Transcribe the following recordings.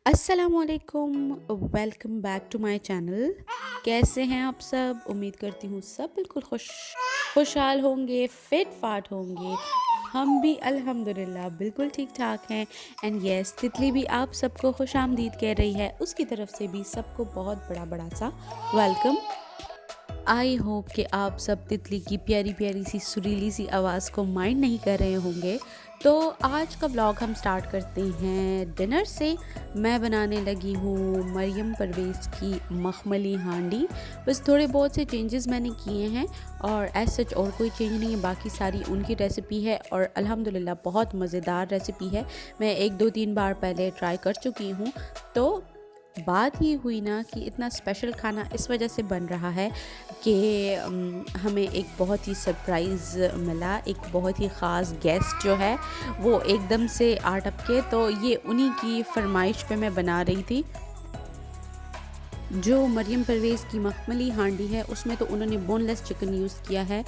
अस्सलामुअलैकुम। Welcome back to my channel. कैसे हैं आप सब? उम्मीद करती हूँ सब बिल्कुल खुशहाल होंगे, फिट फाट होंगे। हम भी अल्हम्दुलिल्लाह बिल्कुल ठीक ठाक हैं। एंड यस, तितली भी आप सबको खुश आमदीद कह रही है। उसकी तरफ से भी सबको बहुत बड़ा बड़ा सा वेलकम। आई होप कि आप सब तितली की प्यारी प्यारी सी सुरीली सी आवाज़ को माइंड नहीं कर रहे होंगे। तो आज का व्लॉग हम स्टार्ट करते हैं डिनर से। मैं बनाने लगी हूँ मरियम परवेज़ की मखमली हांडी। बस थोड़े बहुत से चेंजेस मैंने किए हैं और एज सच और कोई चेंज नहीं है, बाकी सारी उनकी रेसिपी है और अल्हम्दुलिल्लाह बहुत मज़ेदार रेसिपी है। मैं 1-2-3 बार पहले ट्राई कर चुकी हूँ। तो बात ही हुई ना कि इतना स्पेशल खाना इस वजह से बन रहा है कि हमें एक बहुत ही सरप्राइज़ मिला। एक बहुत ही ख़ास गेस्ट जो है वो एकदम से आ टपके, तो ये उन्हीं की फरमाइश पे मैं बना रही थी। जो मरियम परवेज़ की मखमली हांडी है उसमें तो उन्होंने बोनलेस चिकन यूज़ किया है,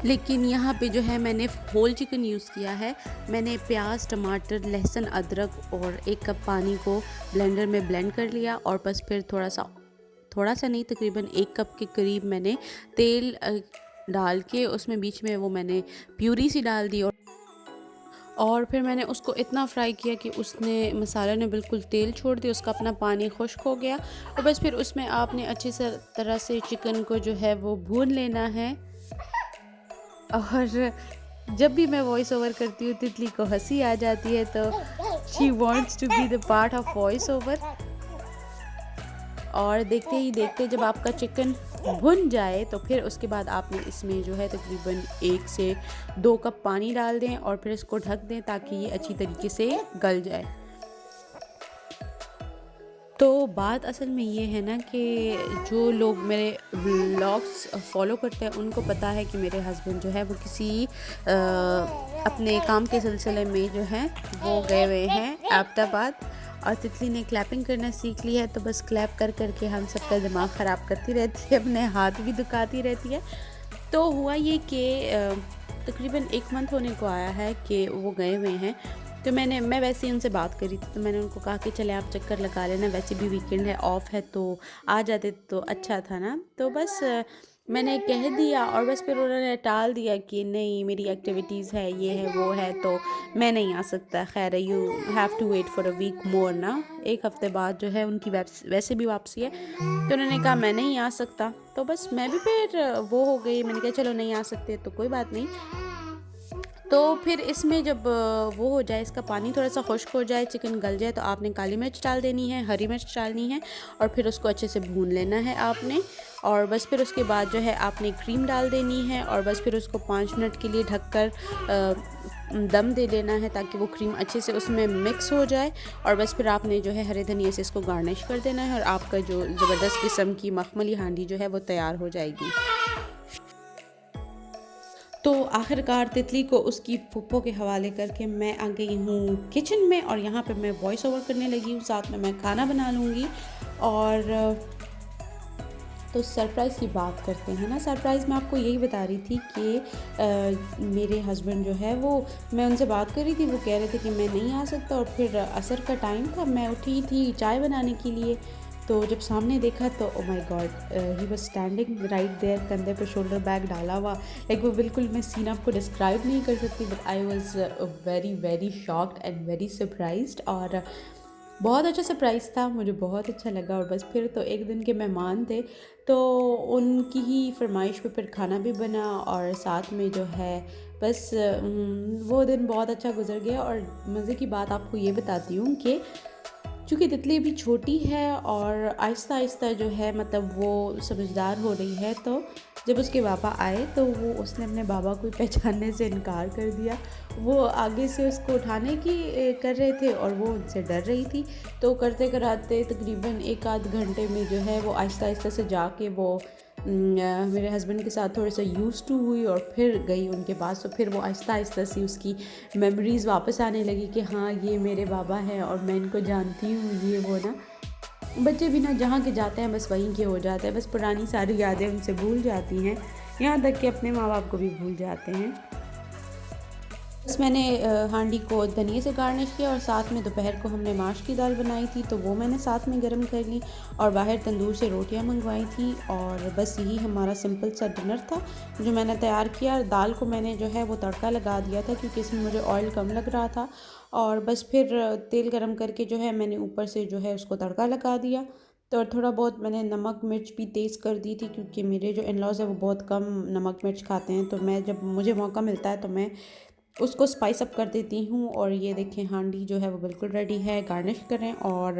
लेकिन यहाँ पे जो है मैंने होल चिकन यूज़ किया है। मैंने प्याज, टमाटर, लहसुन, अदरक और 1 कप पानी को ब्लेंडर में ब्लेंड कर लिया और बस फिर थोड़ा सा नहीं, तकरीबन 1 कप के करीब मैंने तेल डाल के उसमें बीच में वो मैंने प्यूरी सी डाल दी और फिर मैंने उसको इतना फ्राई किया कि उसने मसाले ने बिल्कुल तेल छोड़ दिया, उसका अपना पानी खुश्क हो गया। और बस फिर उसमें आपने अच्छी तरह से चिकन को जो है वो भून लेना है। और जब भी मैं वॉइस ओवर करती हूँ तितली को हंसी आ जाती है, तो she wants to be the part of voice over. और देखते ही देखते जब आपका चिकन भुन जाए तो फिर उसके बाद आपने इसमें जो है तकरीबन 1 से 2 कप पानी डाल दें और फिर इसको ढक दें ताकि ये अच्छी तरीके से गल जाए। तो बात असल में ये है ना कि जो लोग मेरे व्लॉग्स फॉलो करते हैं उनको पता है कि मेरे हस्बैंड जो है वो किसी अपने काम के सिलसिले में जो है वो गए हुए हैं अहमदाबाद। और तितली ने क्लैपिंग करना सीख ली है, तो बस क्लैप कर करके हम सबका दिमाग ख़राब करती रहती है, अपने हाथ भी दुखाती रहती है। तो हुआ ये कि तकरीबन 1 मंथ होने को आया है कि वो गए हुए हैं। तो मैं वैसे ही उनसे बात करी थी, तो मैंने उनको कहा कि चले आप चक्कर लगा लेना, वैसे भी वीकेंड है, ऑफ है, तो आ जाते तो अच्छा था ना। तो बस मैंने कह दिया और बस फिर उन्होंने टाल दिया कि नहीं मेरी एक्टिविटीज़ है, ये है वो है, तो मैं नहीं आ सकता। खैर, you have to wait for a week more ना। 1 हफ़्ते बाद जो है उनकी वैसे भी वापसी है, तो उन्होंने कहा मैं नहीं आ सकता। तो बस मैं भी फिर वो हो गई, मैंने कहा चलो नहीं आ सकते तो कोई बात नहीं। तो फिर इसमें जब वो हो जाए, इसका पानी थोड़ा सा खुश्क हो जाए, चिकन गल जाए, तो आपने काली मिर्च डाल देनी है, हरी मिर्च डालनी है और फिर उसको अच्छे से भून लेना है आपने। और बस फिर उसके बाद जो है आपने क्रीम डाल देनी है और बस फिर उसको 5 मिनट के लिए ढककर दम दे लेना है ताकि वो क्रीम अच्छे से उसमें मिक्स हो जाए। और बस फिर आपने जो है हरे धनिया से इसको गार्निश कर देना है और आपका जो ज़बरदस्त किस्म की मखमली हांडी जो है वो तैयार हो जाएगी। तो आखिरकार तितली को उसकी फूफो के हवाले करके मैं आ गई हूँ किचन में और यहाँ पे मैं वॉइस ओवर करने लगी हूँ, साथ में मैं खाना बना लूँगी। और तो सरप्राइज़ की बात करते हैं ना। सरप्राइज़ मैं आपको यही बता रही थी कि मेरे हस्बैंड जो है वो, मैं उनसे बात कर रही थी, वो कह रहे थे कि मैं नहीं आ सकता। और फिर असर का टाइम था, मैं उठी थी चाय बनाने के लिए, तो जब सामने देखा तो oh my god, he was standing right there, कंधे पे शोल्डर बैग डाला हुआ। लाइक वो बिल्कुल, मैं सीन आपको डिस्क्राइब नहीं कर सकती, but I was very very shocked and very surprised. और बहुत अच्छा सरप्राइज़ था, मुझे बहुत अच्छा लगा। और बस फिर तो 1 दिन के मेहमान थे, तो उनकी ही फरमाइश पे फिर खाना भी बना और साथ में जो है बस वो दिन बहुत अच्छा गुजर गया। और मज़े की बात आपको ये बताती हूँ कि चूँकि तितली अभी छोटी है और आहिस्ता आहिस्ता जो है मतलब वो समझदार हो रही है, तो जब उसके पापा आए तो वो उसने अपने बाबा को पहचानने से इनकार कर दिया। वो आगे से उसको उठाने की कर रहे थे और वो उनसे डर रही थी। तो करते कराते तकरीबन 1 आध घंटे में जो है वो आहिस्ता आहिस्ता से जाके वो मेरे हस्बैंड के साथ थोड़ा सा यूज़ टू हुई और फिर गई उनके पास। तो फिर वो आहिस्ता आहिस्ता सी उसकी मेमोरीज़ वापस आने लगी कि हाँ ये मेरे बाबा हैं और मैं इनको जानती हूँ, ये वो ना। बच्चे भी ना जहाँ के जाते हैं बस वहीं के हो जाते हैं, बस पुरानी सारी यादें उनसे भूल जाती हैं, यहाँ तक कि अपने माँ बाप को भी भूल जाते हैं। बस मैंने हांडी को धनिए से गार्निश किया और साथ में दोपहर को हमने माश की दाल बनाई थी तो वो मैंने साथ में गर्म कर ली और बाहर तंदूर से रोटियां मंगवाई थी और बस यही हमारा सिंपल सा डिनर था जो मैंने तैयार किया। दाल को मैंने जो है वो तड़का लगा दिया था क्योंकि इसमें मुझे ऑयल कम लग रहा था और बस फिर तेल गरम करके जो है मैंने ऊपर से जो है उसको तड़का लगा दिया। तो और थोड़ा बहुत मैंने नमक मिर्च भी तेज़ कर दी थी क्योंकि मेरे जो इन लॉज़ है वो बहुत कम नमक मिर्च खाते हैं तो मैं जब मुझे मौका मिलता है तो मैं उसको स्पाइस अप कर देती हूँ। और ये देखें हांडी जो है वो बिल्कुल रेडी है, गार्निश करें और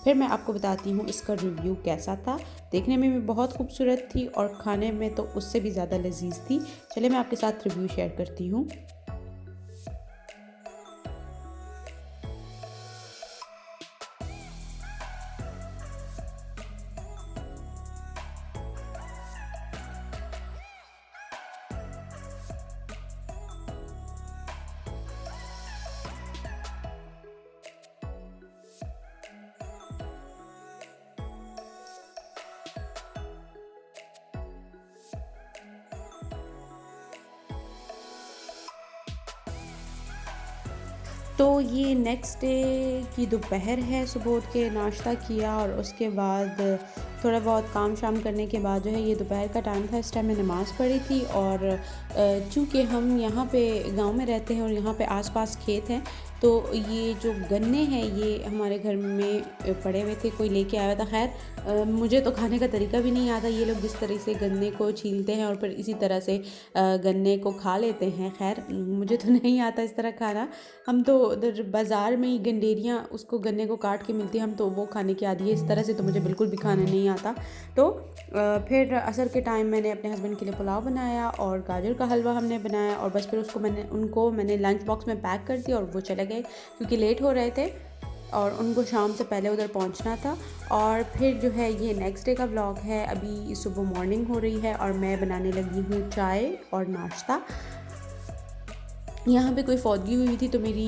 फिर मैं आपको बताती हूँ इसका रिव्यू कैसा था। देखने में भी बहुत खूबसूरत थी और खाने में तो उससे भी ज़्यादा लजीज थी। चलिए मैं आपके साथ रिव्यू शेयर करती हूँ। तो ये नेक्स्ट डे की दोपहर है, सुबह उठ के नाश्ता किया और उसके बाद थोड़ा बहुत काम शाम करने के बाद जो है ये दोपहर का टाइम था। इस टाइम मैं नमाज़ पढ़ी थी और चूँकि हम यहाँ पे गांव में रहते हैं और यहाँ पे आसपास खेत हैं तो ये जो गन्ने हैं ये हमारे घर में पड़े हुए थे, कोई लेके आया था। खैर मुझे तो खाने का तरीका भी नहीं आता। ये लोग जिस तरह से गन्ने को छीलते हैं और फिर इसी तरह से गन्ने को खा लेते हैं, खैर मुझे तो नहीं आता इस तरह खाना। हम तो उधर बाज़ार में ही गंडेरियाँ उसको गन्ने को काट के मिलती है, हम तो वो खाने की आदी है। इस तरह से तो मुझे बिल्कुल भी खाना नहीं आता। तो फिर असर के टाइम मैंने अपने हस्बैंड के लिए पुलाव बनाया और गाजर का हलवा हमने बनाया और बस फिर उनको मैंने लंच बॉक्स में पैक कर दिया और वो चले गए क्योंकि लेट हो रहे थे और उनको शाम से पहले उधर पहुंचना था। और फिर जो है ये नेक्स्ट डे का व्लॉग है। अभी सुबह मॉर्निंग हो रही है और मैं बनाने लगी हूँ चाय और नाश्ता। यहाँ पे कोई फौतगी हुई थी तो मेरी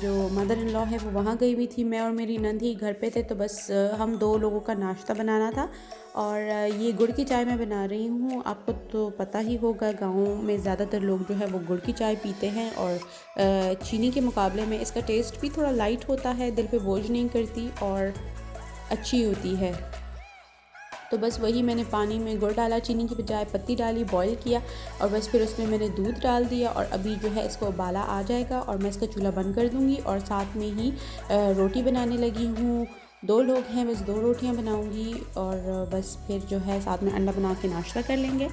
जो मदर इन लॉ है वो वहाँ गई हुई थी, मैं और मेरी नंद ही घर पे थे तो बस हम 2 लोगों का नाश्ता बनाना था। और ये गुड़ की चाय मैं बना रही हूँ। आपको तो पता ही होगा गाँव में ज़्यादातर लोग जो है वो गुड़ की चाय पीते हैं और चीनी के मुकाबले में इसका टेस्ट भी थोड़ा लाइट होता है, दिल पे बोझ नहीं करती और अच्छी होती है। तो बस वही मैंने पानी में गुड़ डाला, चीनी की बजाय पत्ती डाली, बॉईल किया और बस फिर उसमें मैंने दूध डाल दिया और अभी जो है इसको उबाला आ जाएगा और मैं इसका चूल्हा बंद कर दूँगी। और साथ में ही रोटी बनाने लगी हूँ। 2 लोग हैं, बस 2 रोटियाँ बनाऊँगी और बस फिर जो है साथ में अंडा बना के नाश्ता कर लेंगे।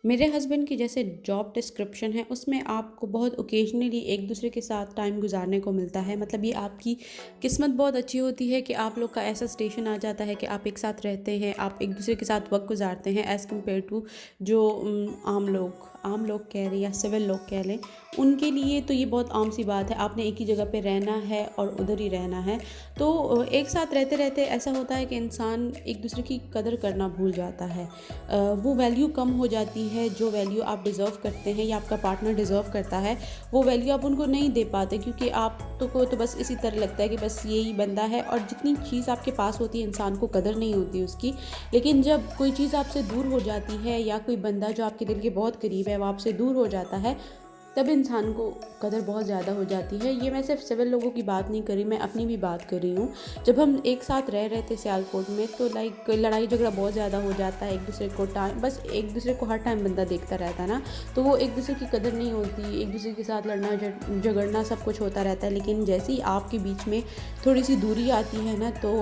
मेरे हस्बैंड की जैसे जॉब डिस्क्रिप्शन है उसमें आपको बहुत ओकेजनली एक दूसरे के साथ टाइम गुजारने को मिलता है। मतलब ये आपकी किस्मत बहुत अच्छी होती है कि आप लोग का ऐसा स्टेशन आ जाता है कि आप एक साथ रहते हैं, आप एक दूसरे के साथ वक्त गुजारते हैं एज़ कम्पेयर टू जो आम लोग कह लें या सिविल लोग कह लें, उनके लिए तो ये बहुत आम सी बात है। आपने एक ही जगह पे रहना है और उधर ही रहना है। तो एक साथ रहते रहते ऐसा होता है कि इंसान एक दूसरे की कदर करना भूल जाता है। वो वैल्यू कम हो जाती है जो वैल्यू आप डिज़र्व करते हैं या आपका पार्टनर डिज़र्व करता है, वो वैल्यू आप उनको नहीं दे पाते क्योंकि आप तो बस इसी तरह लगता है कि बस यही बंदा है। और जितनी चीज़ आपके पास होती है इंसान को कदर नहीं होती उसकी। लेकिन जब कोई चीज़ आपसे दूर हो जाती है या कोई बंदा जो आपके दिल के बहुत करीब है वो आपसे दूर हो जाता है, तब इंसान को कदर बहुत ज़्यादा हो जाती है। ये मैं सिर्फ सिविल लोगों की बात नहीं कर रही, मैं अपनी भी बात कर रही हूँ। जब हम एक साथ रह रहे थे सियालकोट में तो लाइक लड़ाई झगड़ा बहुत ज़्यादा हो जाता है, एक दूसरे को बस एक दूसरे को हर टाइम बंदा देखता रहता है ना, तो वो एक दूसरे की कदर नहीं होती, एक दूसरे के साथ लड़ना झगड़ना सब कुछ होता रहता है। लेकिन जैसे ही आपके बीच में थोड़ी सी दूरी आती है ना तो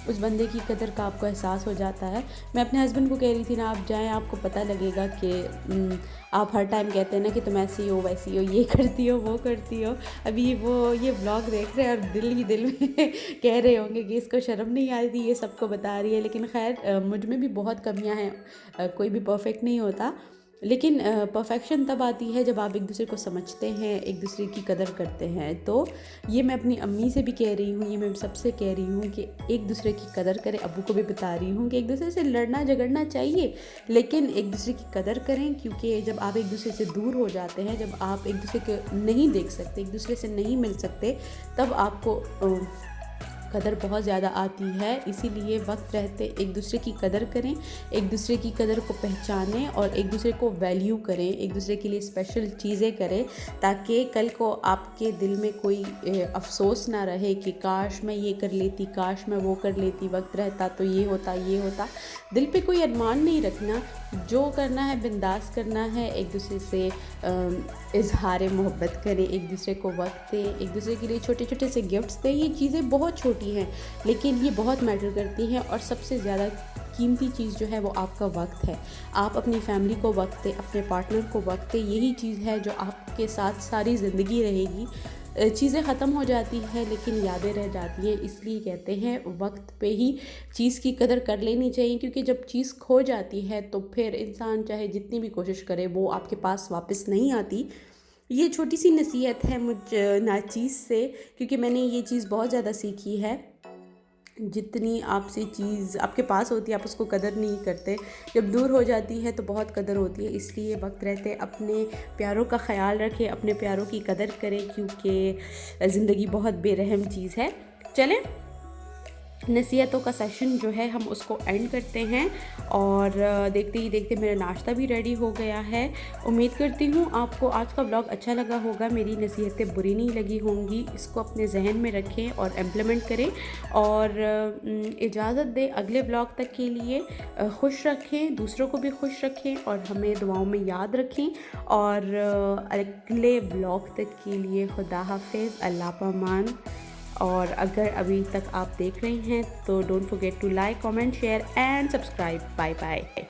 उस बंदे की कदर का आपको एहसास हो जाता है। मैं अपने हस्बैंड को कह रही थी ना, आप जाएँ आपको पता लगेगा कि आप हर टाइम कहते हैं ना कि तुम ऐसी हो वैसी हो, ये करती हो वो करती हो। अभी वो ये व्लॉग देख रहे हैं और दिल ही दिल में कह रहे होंगे कि इसको शर्म नहीं आ रही ये सबको बता रही है। लेकिन खैर मुझ में भी बहुत कमियां हैं, कोई भी परफेक्ट नहीं होता। लेकिन परफेक्शन तब आती है जब आप एक दूसरे को समझते हैं, एक दूसरे की कदर करते हैं। तो ये मैं अपनी अम्मी से भी कह रही हूँ, ये मैं सबसे कह रही हूँ कि एक दूसरे की कदर करें। अबू को भी बता रही हूँ कि एक दूसरे से लड़ना झगड़ना चाहिए लेकिन एक दूसरे की कदर करें, क्योंकि जब आप एक दूसरे से दूर हो जाते हैं, जब आप एक दूसरे को नहीं देख सकते, एक दूसरे से नहीं मिल सकते, तब आपको कदर बहुत ज़्यादा आती है। इसीलिए वक्त रहते एक दूसरे की कदर करें, एक दूसरे की कदर को पहचानें और एक दूसरे को वैल्यू करें, एक दूसरे के लिए स्पेशल चीज़ें करें, ताकि कल को आपके दिल में कोई अफ़सोस ना रहे कि काश मैं ये कर लेती, काश मैं वो कर लेती, वक्त रहता तो ये होता। दिल पे कोई अरमान नहीं रखना, जो करना है बिंदास करना है। एक दूसरे से इज़हार मोहब्बत करें, एक दूसरे को वक्त दें, एक दूसरे के लिए छोटे छोटे से गिफ्ट्स दें। ये चीज़ें बहुत छोटी हैं लेकिन ये बहुत मैटर करती हैं, और सबसे ज़्यादा कीमती चीज़ जो है वो आपका वक्त है। आप अपनी फैमिली को वक्त दें, अपने पार्टनर को वक्त दें। यही चीज़ है जो आपके साथ सारी ज़िंदगी रहेगी। चीज़ें ख़त्म हो जाती हैं लेकिन यादें रह जाती हैं। इसलिए कहते हैं वक्त पे ही चीज़ की कदर कर लेनी चाहिए, क्योंकि जब चीज़ खो जाती है तो फिर इंसान चाहे जितनी भी कोशिश करे वो आपके पास वापस नहीं आती। ये छोटी सी नसीहत है मुझ नाचीज़ से, क्योंकि मैंने ये चीज़ बहुत ज़्यादा सीखी है। जितनी आपसे चीज़ आपके पास होती है आप उसको कदर नहीं करते, जब दूर हो जाती है तो बहुत कदर होती है। इसलिए वक्त रहते अपने प्यारों का ख़याल रखें, अपने प्यारों की कदर करें, क्योंकि ज़िंदगी बहुत बेरहम चीज़ है। चलें, नसीहतों का सेशन जो है हम उसको एंड करते हैं, और देखते ही देखते मेरा नाश्ता भी रेडी हो गया है। उम्मीद करती हूँ आपको आज का व्लॉग अच्छा लगा होगा, मेरी नसीहतें बुरी नहीं लगी होंगी। इसको अपने जहन में रखें और इम्प्लीमेंट करें, और इजाज़त दें अगले व्लॉग तक के लिए। खुश रखें, दूसरों को भी खुश रखें और हमें दुआओं में याद रखें। और अगले व्लॉग तक के लिए खुदा हाफिज़, अल्लाह पामान। और अगर अभी तक आप देख रहे हैं तो don't forget to like, comment, share and subscribe. Bye bye.